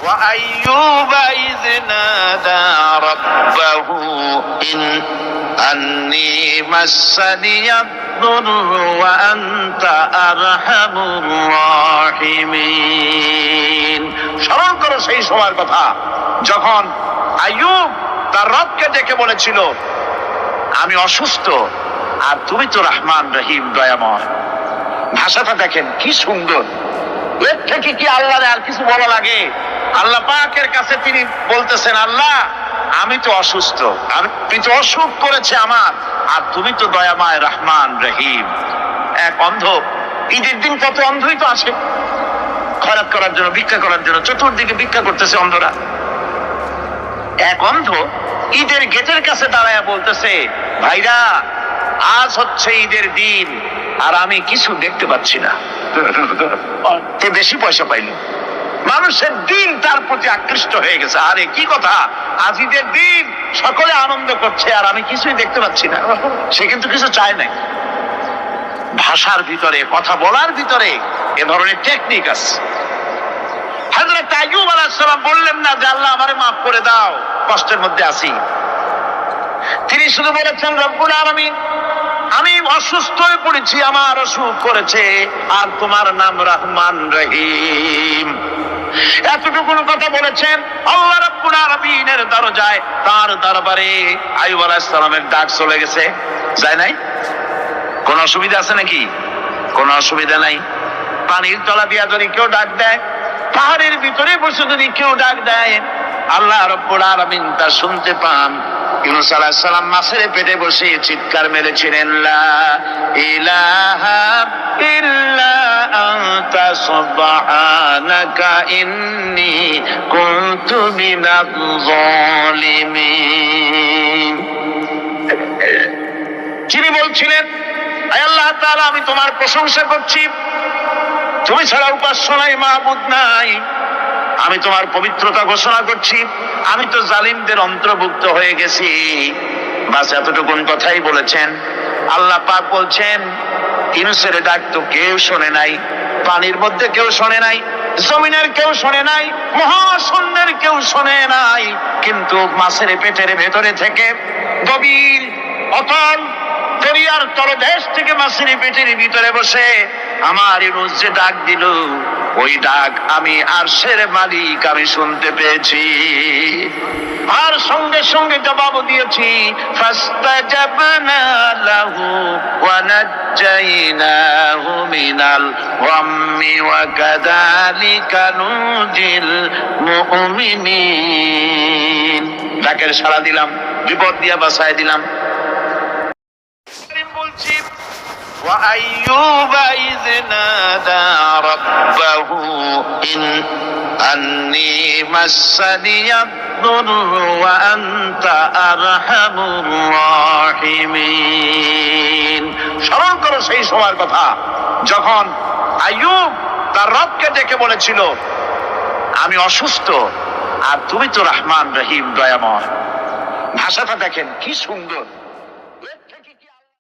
وأيوب إذ نادى ربه أني مسني الضر وأنت أرحم الراحمين। স্মরণ করো সেই সময়ের কথা যখন আইয়ুব তার রবকে ডেকে বলেছিল, আমি অসুস্থ আর তুমি তো রহমান রহিম দয়াময়। ভাষাটা দেখেন কি সুন্দর। এর থেকে কি আল্লাহর আর কিছু বলা লাগে? আল্লাহ পাকের কাছে তিনি বলতেছেন, আল্লাহ আমি তো অসুস্থ, আমি তো অসুখ করেছে আমার, আর তুমি তো দয়াময় রহমান রহিম। এক অন্ধ, ঈদের দিন কত অন্ধই তো আসে খয়রাত করার জন্য, ভিক্ষা করার জন্য, চতুর্দিকে ভিক্ষা করতেছে অন্ধরা। এক অন্ধ ঈদের গেটের কাছে দাঁড়ায় বলতেছে, ভাইরা আজ হচ্ছে ঈদের দিন আর আমি কিছু দেখতে পাচ্ছি না। কে বেশি পয়সা পাইল? মানুষের দিন তার প্রতি আকৃষ্ট হয়ে গেছে। আরে কি কথা, আজ ঈদের দিন, সকলে আনন্দ করছে আর আমি কিছুই দেখতে পাচ্ছি না। সে কিন্তু কিছু চায় নাই। ভাষার ভিতরে, কথা বলার ভিতরে এ ধরনের টেকনিক আছে। হযরত আইয়ুব আলাইহিস সালাম বললেন না যে আল্লাহ আমারে মাফ করে দাও, কষ্টের মধ্যে আছি। তিনি শুধু বলেছেন, রব্বুল আলামিন আমি অসুস্থ হয়ে পড়েছি, আমার অসুখ করেছে, আর তোমার নাম রহমান রহিম। এতটুকু কথা বলেছেন। আল্লাহ রাব্বুল আলামিনের দরজায়, তার দরবারে আইয়ুব আলাইহিস সালামের ডাক চলে গেছে। যায় নাই? কোন অসুবিধা আছে নাকি? কোন অসুবিধা নাই। পানির তলা দিয়া যদি কেউ ডাক দেয়, পাহাড়ের ভিতরে বসে যদি কেউ ডাক দেয়, আল্লাহ রাব্বুল আলামিন তা শুনতে পান। ইউনূস আলাইহিস সালাম মাছের পেটে বসে চিৎকার মেরেছিলেন, লা ইলাহা ইল্লা আনতা সুবহানাকা ইন্নী কুনতু মিনাজ জালিমিন। যিনি বলছিলেন, হে আল্লাহ তাআলা আমি তোমার প্রশংসা করছি, তুমি ছাড়া উপাস্য নাই, মাবুদ নাই। আমি তোমার পবিত্রতা ঘোষণা করছি, আমি তো জালিমদের অন্তর্ভুক্ত হয়ে গেছি। বাস এতটুকুন কথাই বলেছেন। আল্লাহ পাক বলছেন, ইউনূসের ডাক তো কেউ শোনে নাই, পানির মধ্যে কেউ শোনে নাই, জমিনের কেউ শোনে নাই, মহাশূন্যের কেউ শোনে নাই, কিন্তু মাছের পেটের ভেতরে থেকে গভীর অতল দরিয়ার তলদেশ থেকে মাছের পেটের ভিতরে বসে আমার ইউনূস যে ডাক দিল, ওই ডাক আমি আরশের মালিক আমি শুনতে পেয়েছি, আর সঙ্গে সঙ্গে জবাব দিয়েছি। ফাস্তাজাবনা লাহু ওয়া নাজ্জাইনাহু মিনাল গাম্মি ওয়া কাযালিকা নুজিল মুমিনিন। ডাকের সাড়া দিলাম, বিপদ দিয়া বাঁচায় দিলাম। বলছি, وأيوب إذ نادى ربه أني مسني الضر وأنت أرحم الراحمين। স্মরণ করো সেই সময়ের কথা যখন আইয়ুব তার রবকে ডেকে বলেছিল, আমি অসুস্থ আর তুমি তো রহমান রহিম দয়াময়। ভাষাটা দেখেন কি সুন্দর।